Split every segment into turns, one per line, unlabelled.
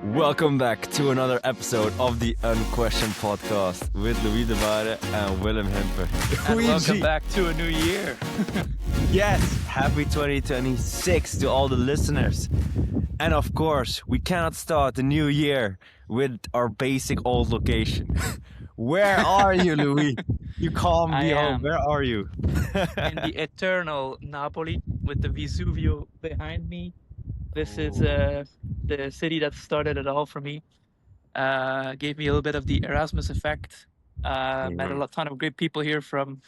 Welcome back to another episode of the Unquestioned Podcast with Louis de Vare and Willem Hemper.
And welcome back to a new year.
Yes, happy 2026 to all the listeners. And of course, we cannot start the new year with our basic old location. Where are you, Louis? You calm me home. Where are you?
In the eternal Napoli with the Vesuvio behind me. This is the city that started it all for me. Gave me a little bit of the Erasmus effect. Met a ton of great people here from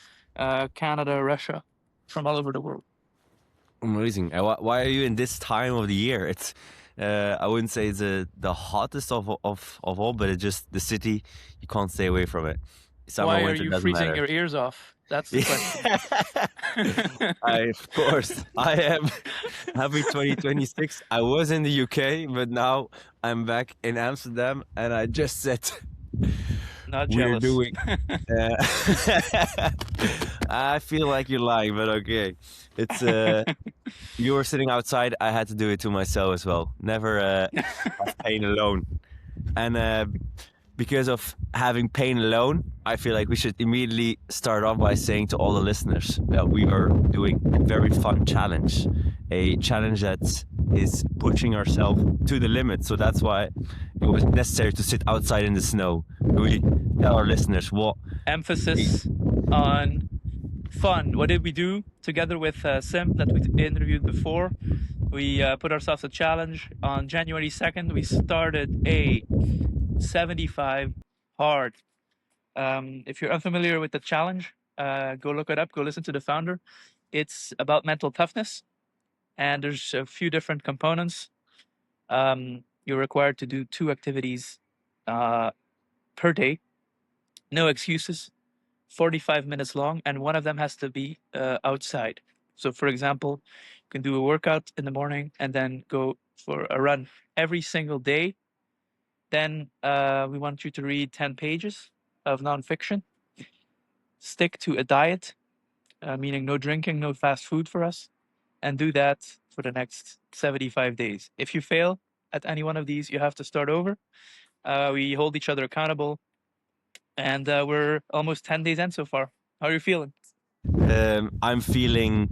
Canada, Russia, from all over the world.
Amazing. Why are you in this time of the year? It's I wouldn't say it's the hottest of all, but it's just the city. You can't stay away from it. Summer,
why
winter,
are you freezing your ears off? That's the question.
Of course, I am. Happy 2026. I was in the UK, but now I'm back in Amsterdam, and I just said,
not jealous.
We're doing. I feel like you're lying, but okay. It's you were sitting outside. I had to do it to myself as well. Never have pain alone, and because of having pain alone, I feel like we should immediately start off by saying to all the listeners that we are doing a very fun challenge. A challenge that is pushing ourselves to the limit. So that's why it was necessary to sit outside in the snow. We tell our listeners what...
Emphasis on fun. What did we do together with Sim that we interviewed before? We put ourselves a challenge. On January 2nd, we started a 75 hard. If you're unfamiliar with the challenge, go look it up, go listen to the founder. It's about mental toughness, and there's a few different components. You're required to do 2 activities per day, no excuses, 45 minutes long, and one of them has to be outside. So for example, you can do a workout in the morning and then go for a run every single day. Then we want you to read 10 pages of nonfiction. Stick to a diet, meaning no drinking, no fast food for us, and do that for the next 75 days. If you fail at any one of these, you have to start over. We hold each other accountable, and we're almost 10 days in so far. How are you feeling?
I'm feeling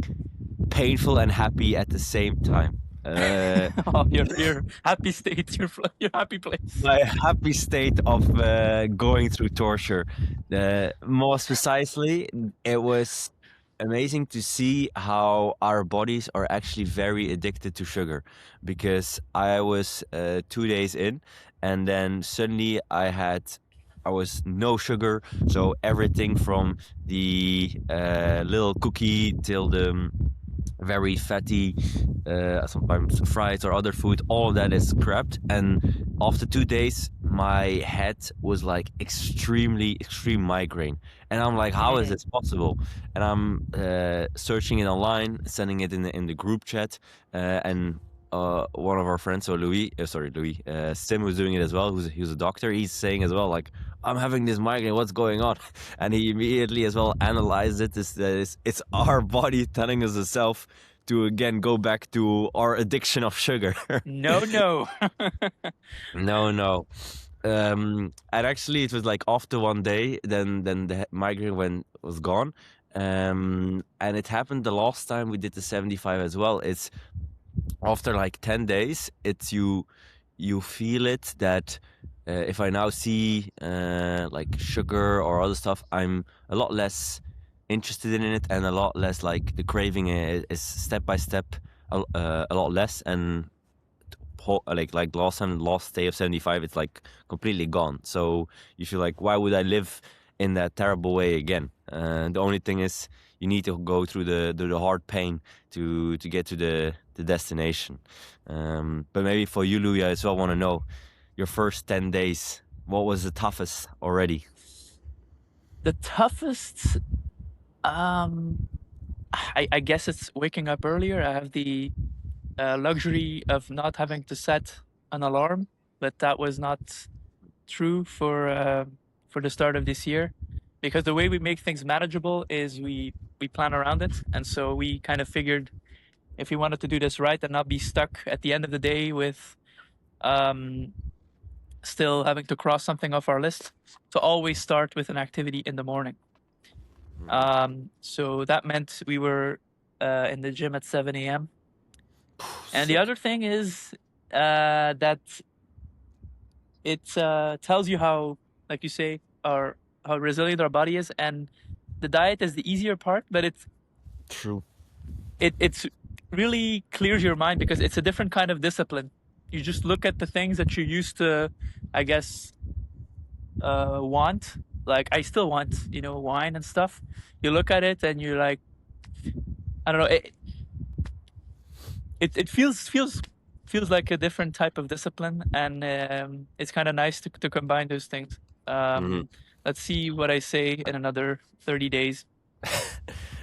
painful and happy at the same time.
Your happy state, your happy place.
My happy state of going through torture. Most precisely, it was amazing to see how our bodies are actually very addicted to sugar, because I was 2 days in, and then suddenly I was no sugar, so everything from the little cookie till the very fatty, sometimes fries or other food, all of that is scrapped. And after 2 days, my head was like extreme migraine. And I'm like, how is this possible? And I'm searching it online, sending it in the group chat, and one of our friends, so Sim, was doing it as well. Who's a doctor. He's saying as well, like, I'm having this migraine. What's going on? And he immediately as well analyzed it. It's our body telling us itself to again go back to our addiction of sugar.
No.
No. And actually, it was like after one day, then the migraine was gone. And it happened the last time we did the 75 as well. It's after like 10 days, it's you feel it that if I now see like sugar or other stuff, I'm a lot less interested in it, and a lot less like the craving is step by step a lot less. And like last day of 75, it's like completely gone. So you feel like, why would I live in that terrible way again? The only thing is you need to go through the hard pain to get to the destination. But maybe for you, Louis, I as well want to know your first 10 days. What was the toughest already?
The toughest, I guess it's waking up earlier. I have the luxury of not having to set an alarm, but that was not true for the start of this year, because the way we make things manageable is we plan around it. And so we kind of figured, if we wanted to do this right and not be stuck at the end of the day with still having to cross something off our list, to always start with an activity in the morning. So that meant we were in the gym at 7 a.m. And the
Sick.
other thing is that it tells you how, like you say, how resilient our body is, and the diet is the easier part, but
True.
it's really clears your mind because it's a different kind of discipline. You just look at the things that you used to, I guess, want. Like I still want, wine and stuff. You look at it and you're like, I don't know. It feels like a different type of discipline, and it's kind of nice to combine those things.
Mhm.
Let's see what I say in another 30 days.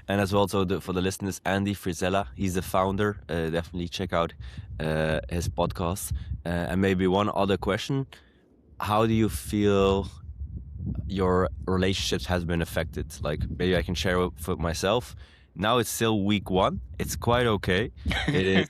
And as well, so for the listeners, Andy Frizella, he's the founder. Definitely check out his podcast. And maybe one other question: how do you feel your relationships has been affected? Like maybe I can share with myself. Now it's still week one. It's quite okay. It is.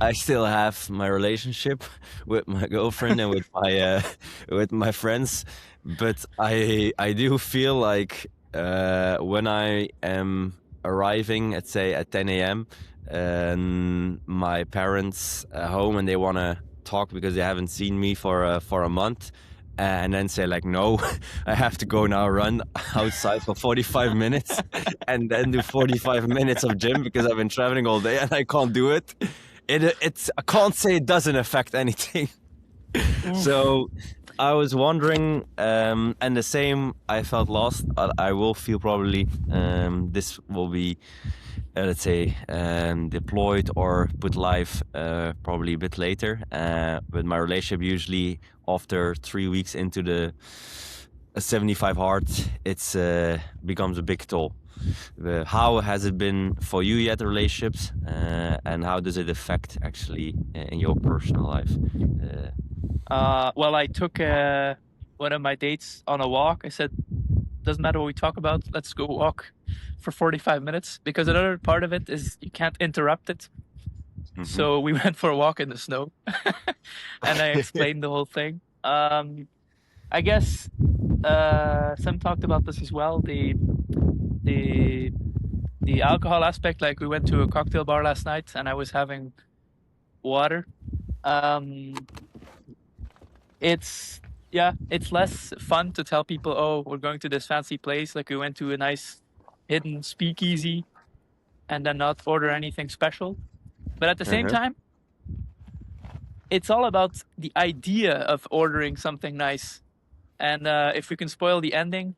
I still have my relationship with my girlfriend and with my friends, but I do feel like when I am arriving at say at 10 a.m. and my parents are home and they want to talk because they haven't seen me for a month, and then say like, no, I have to go now run outside for 45 minutes and then do 45 minutes of gym because I've been traveling all day and I can't do it. It's I can't say it doesn't affect anything.
Oof.
So I was wondering, and the same I felt lost. I will feel probably this will be let's say deployed or put live probably a bit later. But my relationship usually after 3 weeks into the 75 hard, it's becomes a big toll. How has it been for you yet, the relationships, and how does it affect actually in your personal life?
Well, I took one of my dates on a walk. I said, doesn't matter what we talk about, let's go walk for 45 minutes because another part of it is you can't interrupt it.
Mhm.
So we went for a walk in the snow and I explained the whole thing. I guess Sam talked about this as well. The the alcohol aspect, like we went to a cocktail bar last night and I was having water. Um, it's yeah, it's less fun to tell people, oh, we're going to this fancy place. Like we went to a nice hidden speakeasy and then not order anything special. But at the same
Uh-huh.
time, it's all about the idea of ordering something nice. And if we can spoil the ending,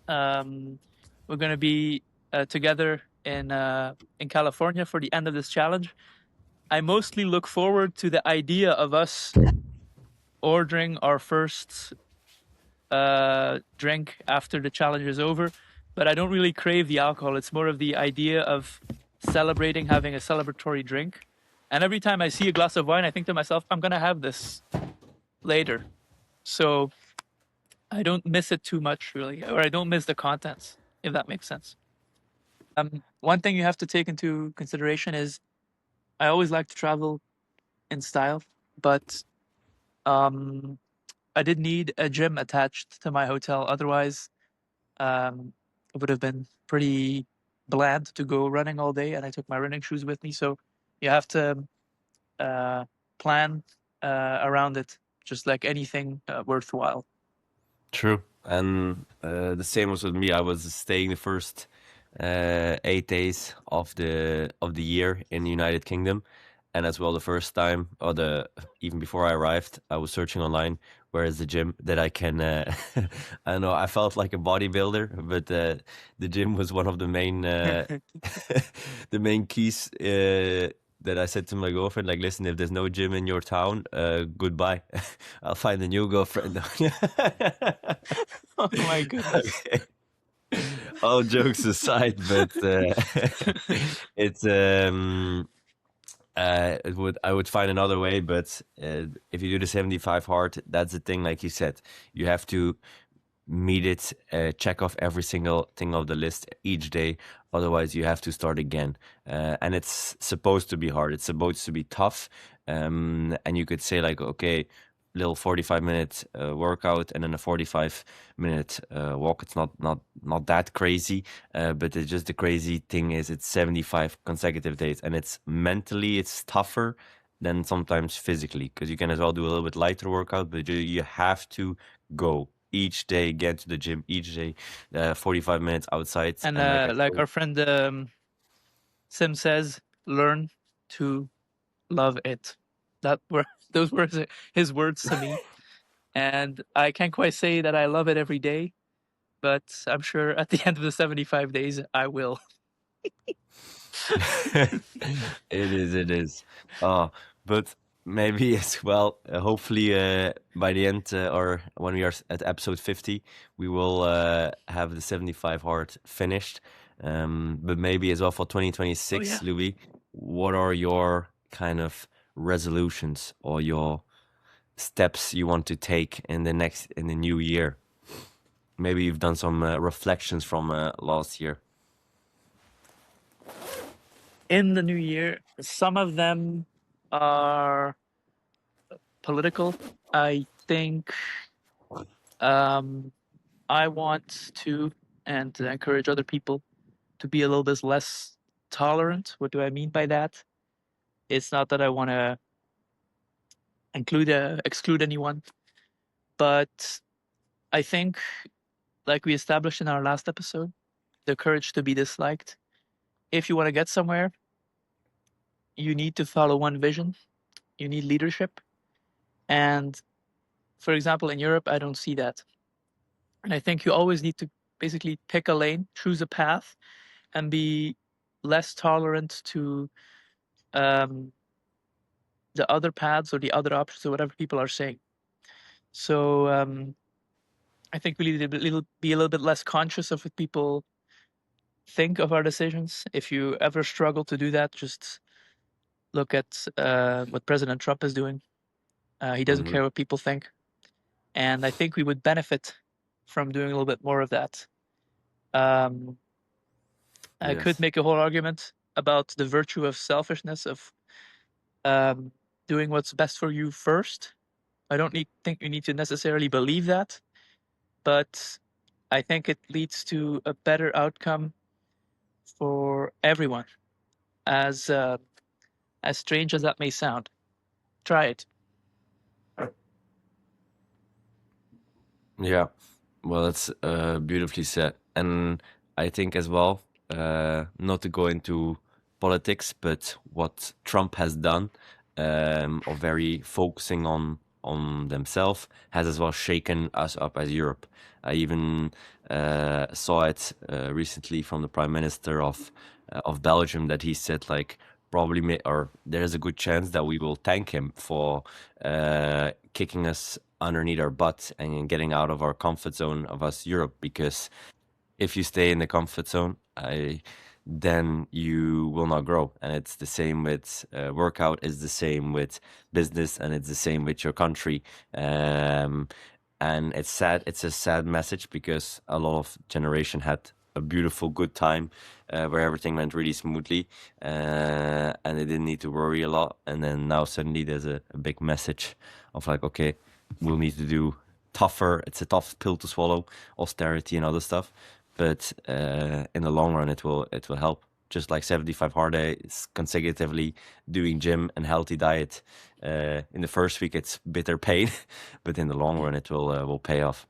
um, we're going to be together in California for the end of this challenge. I mostly look forward to the idea of us ordering our first drink after the challenge is over, but I don't really crave the alcohol. It's more of the idea of celebrating, having a celebratory drink. And every time I see a glass of wine, I think to myself, I'm going to have this later. So I don't miss it too much, really, or I don't miss the contents, if that makes sense. One thing you have to take into consideration is I always like to travel in style, but um, I did need a gym attached to my hotel. Otherwise, it would have been pretty bland to go running all day, and I took my running shoes with me. So you have to uh, plan around it, just like anything worthwhile.
True. And the same was with me. I was staying the first 8 days of the year in the United Kingdom, and as well the first time, or the even before I arrived, I was searching online where is the gym that I can. I don't know. I felt like a bodybuilder, but the gym was one of the main the main keys. That I said to my girlfriend, like, listen, if there's no gym in your town, goodbye. I'll find a new girlfriend.
Oh my goodness.
Okay. All jokes aside, but it's it would I would find another way. But if you do the 75 hard, that's the thing. Like you said, you have to meet it, check off every single thing of the list each day. Otherwise, you have to start again. And it's supposed to be hard. It's supposed to be tough. And you could say like, okay, little 45-minute workout and then a 45-minute walk. It's not that crazy, but it's just the crazy thing is it's 75 consecutive days, and it's mentally it's tougher than sometimes physically, because you can as well do a little bit lighter workout, but you have to go each day, get to the gym each day, 45 minutes outside,
And
and like I
like
say,
our friend Sim says, learn to love it. That were those were his words to me, and I can't quite say that I love it every day, but I'm sure at the end of the 75 days I will.
it is. Uh, but maybe as well, hopefully by the end or when we are at episode 50, we will have the 75 hard finished. But maybe as well for
Oh yeah.
2026, Louis, what are your kind of resolutions or your steps you want to take in the new year? Maybe you've done some reflections from last year.
In the new year, some of them are political. I think um, I want to and to encourage other people to be a little bit less tolerant. What do I mean by that? It's not that I want to exclude anyone, but I think, like we established in our last episode, the courage to be disliked. If you want to get somewhere, you need to follow one vision. You need leadership. And for example, in Europe, I don't see that. And I think you always need to basically pick a lane, choose a path, and be less tolerant to um, the other paths or the other options or whatever people are saying. So I think we need to be a little bit less conscious of what people think of our decisions. If you ever struggle to do that, just look at what President Trump is doing. He doesn't
Hmm.
care what people think. And I think we would benefit from doing a little bit more of that. Um, I could
Yes.
make a whole argument about the virtue of selfishness, of um, doing what's best for you first. I don't think you need to necessarily believe that, but I think it leads to a better outcome for everyone. As strange as that may sound, try it.
Yeah, well, that's beautifully said. And I think as well, not to go into politics, but what Trump has done, of very focusing on themselves, has as well shaken us up as Europe. I even saw it recently from the Prime Minister of Belgium that he said like probably or there's a good chance that we will thank him for kicking us underneath our butt and getting out of our comfort zone of us Europe, because if you stay in the comfort zone, then you will not grow. And it's the same with workout, it's the same with business, and it's the same with your country. Um, and it's sad. It's a sad message because a lot of generation had a beautiful, good time where everything went really smoothly, and they didn't need to worry a lot. And then now suddenly there's a big message of like, okay, we'll need to do tougher. It's a tough pill to swallow, austerity and other stuff. But in the long run, it will help. Just like 75 hard days consecutively doing gym and healthy diet. In the first week, it's bitter pain, but in the long run, it will pay off.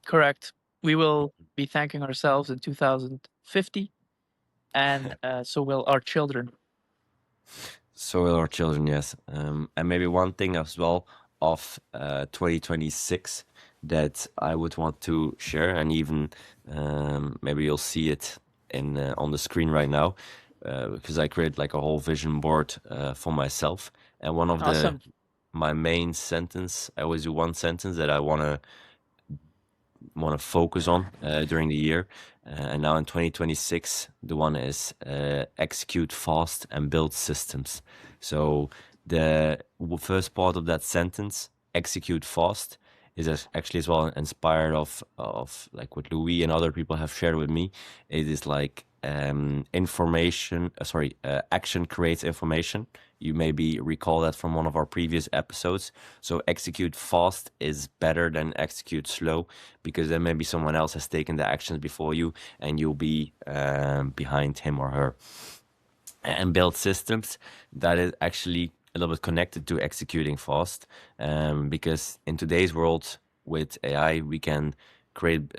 Correct. We will be thanking ourselves in 2050, and so will our children.
So will our children, yes. And maybe one thing as well of 2026 that I would want to share, and even maybe you'll see it in on the screen right now, because I create like a whole vision board for myself. And one of the
Awesome.
my main sentence, I always do one sentence that I want to focus on during the year. And now in 2026, the one is execute fast and build systems. So the first part of that sentence, execute fast, actually as well inspired of like what Louis and other people have shared with me. It is like action creates information. You maybe recall that from one of our previous episodes. So execute fast is better than execute slow, because then maybe someone else has taken the actions before you and you'll be behind him or her. And build systems that is actually a little bit connected to executing fast, because in today's world with AI we can create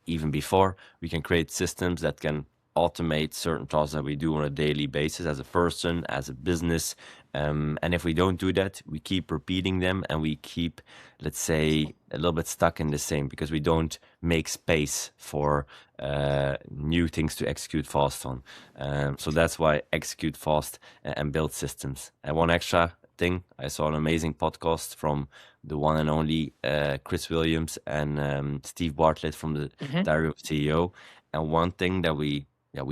even before we can create systems that can automate certain tasks that we do on a daily basis as a person, as a business. And if we don't do that, we keep repeating them and we keep, let's say, a little bit stuck in the same, because we don't make space for new things to execute fast on. So that's why execute fast and build systems. And one extra thing, I saw an amazing podcast from the one and only Chris Williams and Steve Bartlett from the
Mhm.
Diary of CEO. And one thing that we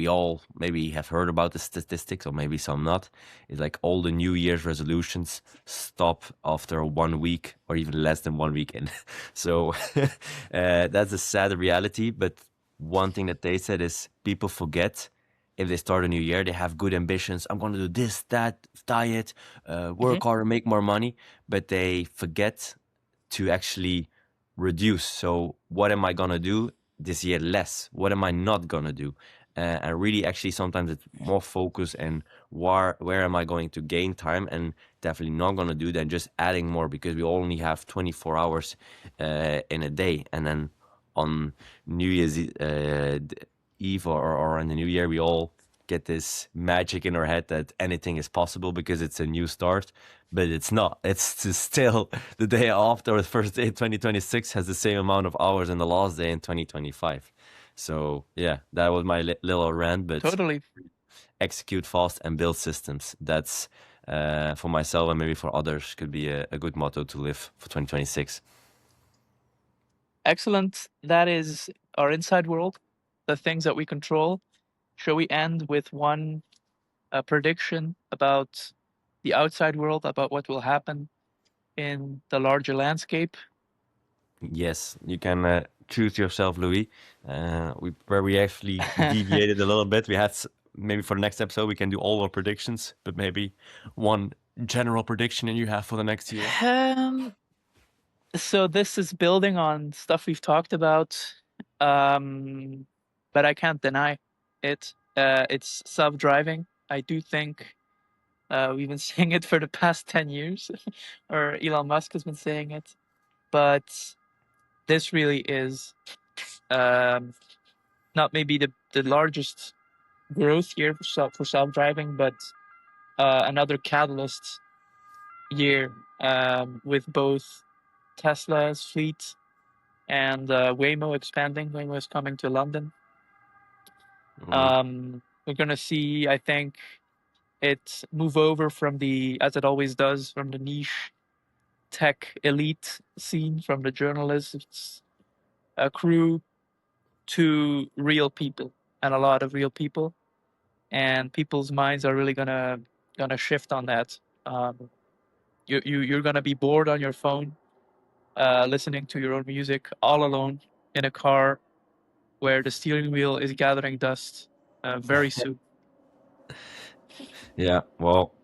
all maybe have heard about the statistics, or maybe some not, is like all the New Year's resolutions stop after 1 week or even less than 1 week in. So that's a sad reality. But one thing that they said is people forget, if they start a new year, they have good ambitions. I'm going to do this, that, diet,
Mhm.
work harder, make more money, but they forget to actually reduce. So what am I gonna do this year less? What am I not gonna do? And really, actually, sometimes it's more focus and where am I going to gain time, and definitely not gonna do than just adding more, because we only have 24 hours in a day, and then on New Year's Eve or in the New Year, we all get this magic in our head that anything is possible because it's a new start, but it's not. It's still the day after, the first day 2026 has the same amount of hours in the last day in 2025. So yeah, that was my little rant, but
Totally.
execute fast and build systems. That's for myself and maybe for others could be a good motto to live for 2026.
Excellent. That is our inside world, the things that we control. Shall we end with one prediction about the outside world, about what will happen in the larger landscape?
Yes, you can choose yourself, Louis. Where we actually deviated a little bit. We had maybe for the next episode we can do all our predictions, but maybe one general prediction and you have for the next year.
Um, so this is building on stuff we've talked about, um, but I can't deny it. It's self-driving. I do think we've been saying it for the past 10 years, or Elon Musk has been saying it, but this really is um, not maybe the largest growth year for self-driving, but another catalyst year with both Tesla's fleet and Waymo expanding. Waymo is coming to London.
Mm,
We're gonna see, I think, it move over from the, as it always does, from the niche tech elite scene, from the journalists crew to real people, and a lot of real people, and people's minds are really gonna shift on that. Um, you're gonna be bored on your phone, listening to your own music all alone in a car where the steering wheel is gathering dust very soon.
yeah, well,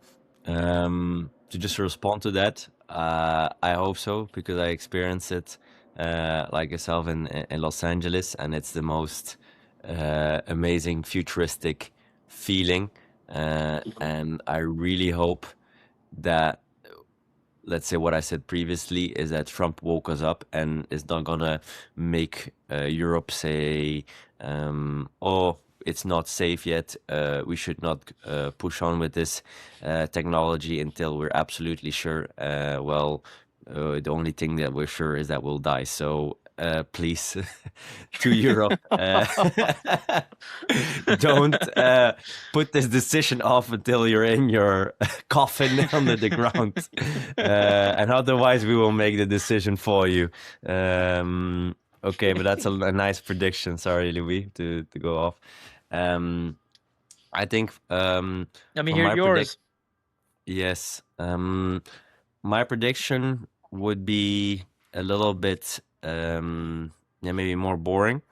to just respond to that, I hope so, because I experienced it like yourself in Los Angeles, and it's the most amazing futuristic feeling. And I really hope that, let's say, what I said previously is that Trump woke us up and is not gonna make Europe say, "Oh, it's not safe yet. We should not push on with this technology until we're absolutely sure." The only thing that we're sure is that we'll die. So please, to Europe, don't put this decision off until you're in your coffin under the ground, and otherwise we will make the decision for you. Okay, but that's a nice prediction. Sorry, Louis, to go off. Um, I think
Let me
for
hear
my
yours.
yes, my prediction would be. a little bit, maybe more boring.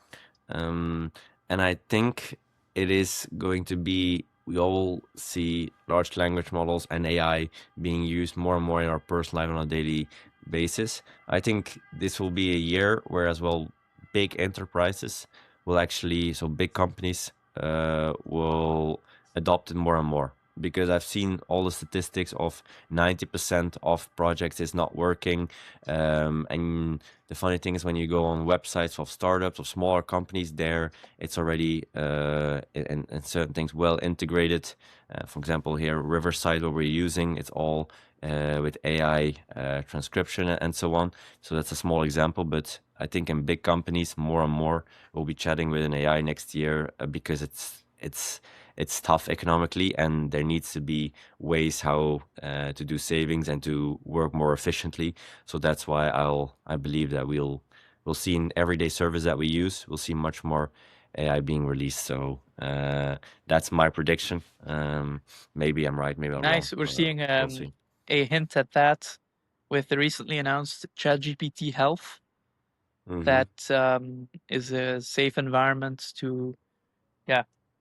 And I think it is going to be, we all see large language models and AI being used more and more in our personal life on a daily basis. I think this will be a year where as well big enterprises will actually, so big companies will adopt it more and more. Because I've seen all the statistics of 90% of projects is not working. And the funny thing is when you go on websites of startups, of smaller companies there, it's already, and certain things well integrated. For example, here, Riverside, what we're using, it's all with AI transcription and so on. So that's a small example, but I think in big companies, more and more we'll be chatting with an AI next year because it's tough economically, and there needs to be ways how to do savings and to work more efficiently. So that's why I believe that we'll see in everyday service that we use, we'll see much more AI being released. So that's my prediction. Maybe I'm right, maybe I'm wrong.
Nice. We're seeing
We'll see.
a hint at that with the recently announced ChatGPT Health.
Mhm.
That is a safe environment to,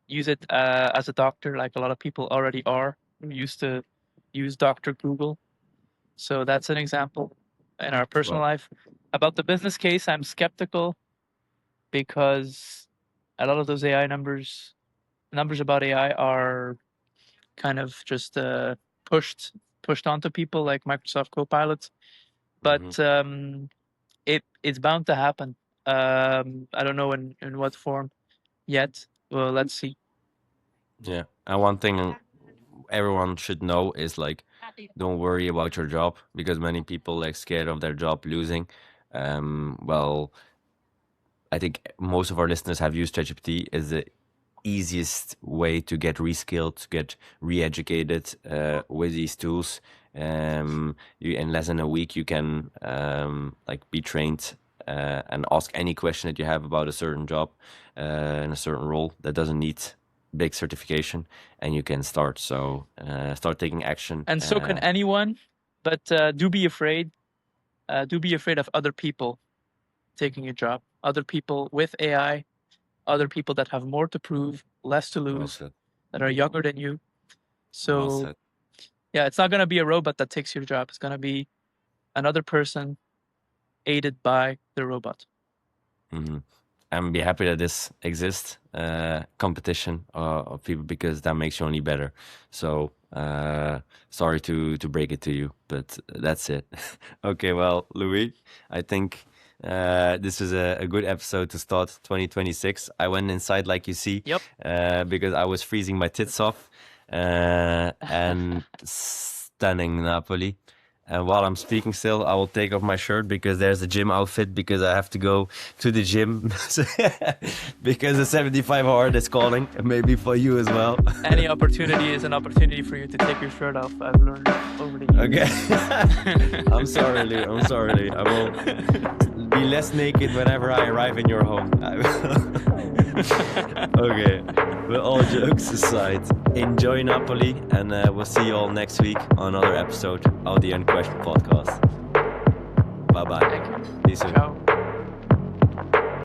use it as a doctor, like a lot of people already are. We used to use Dr. Google. So that's an example in our personal
Well,
life. About the business case, I'm skeptical because a lot of those AI numbers about AI are kind of just pushed onto people like Microsoft Copilot.
mhm.
But it's bound to happen. I don't know in what form yet. Well, let's see.
Yeah. And one thing everyone should know is like, don't worry about your job, because many people like scared of their job losing. Well, I think most of our listeners have used ChatGPT as the easiest way to get reskilled, to get re-educated with these tools. In less than a week, you can like be trained and ask any question that you have about a certain job in a certain role that doesn't need big certification, and you can start. So start taking action.
And so can anyone, but do be afraid. Do be afraid of other people taking your job. Other people with AI. Other people that have more to prove, less to
Well
lose,
said.
that are younger than you.
Well
So
said.
yeah, it's not gonna be a robot that takes your job. It's gonna be another person aided by the robot.
Mhm. I'm be happy that this exists, competition of people, because that makes you only better. So sorry to break it to you, but that's it. Okay, well, Louis, I think this is a good episode to start 2026. I went inside, like you see,
Yep.
because I was freezing my tits off and stunning Napoli. And while I'm speaking still, I will take off my shirt because there's a gym outfit, because I have to go to the gym because the 75 hard is calling, maybe for you as well.
Any opportunity is an opportunity for you to take your shirt off. I've learned over the years.
Okay. I'm sorry, Lou. I'm sorry, Lou. I will be less naked whenever I arrive in your home. Okay. But all jokes aside, enjoy Napoli, and we'll see you all next week on another episode of the Unquestioned Podcast. Bye bye.
Thank you.
See you soon.
Ciao.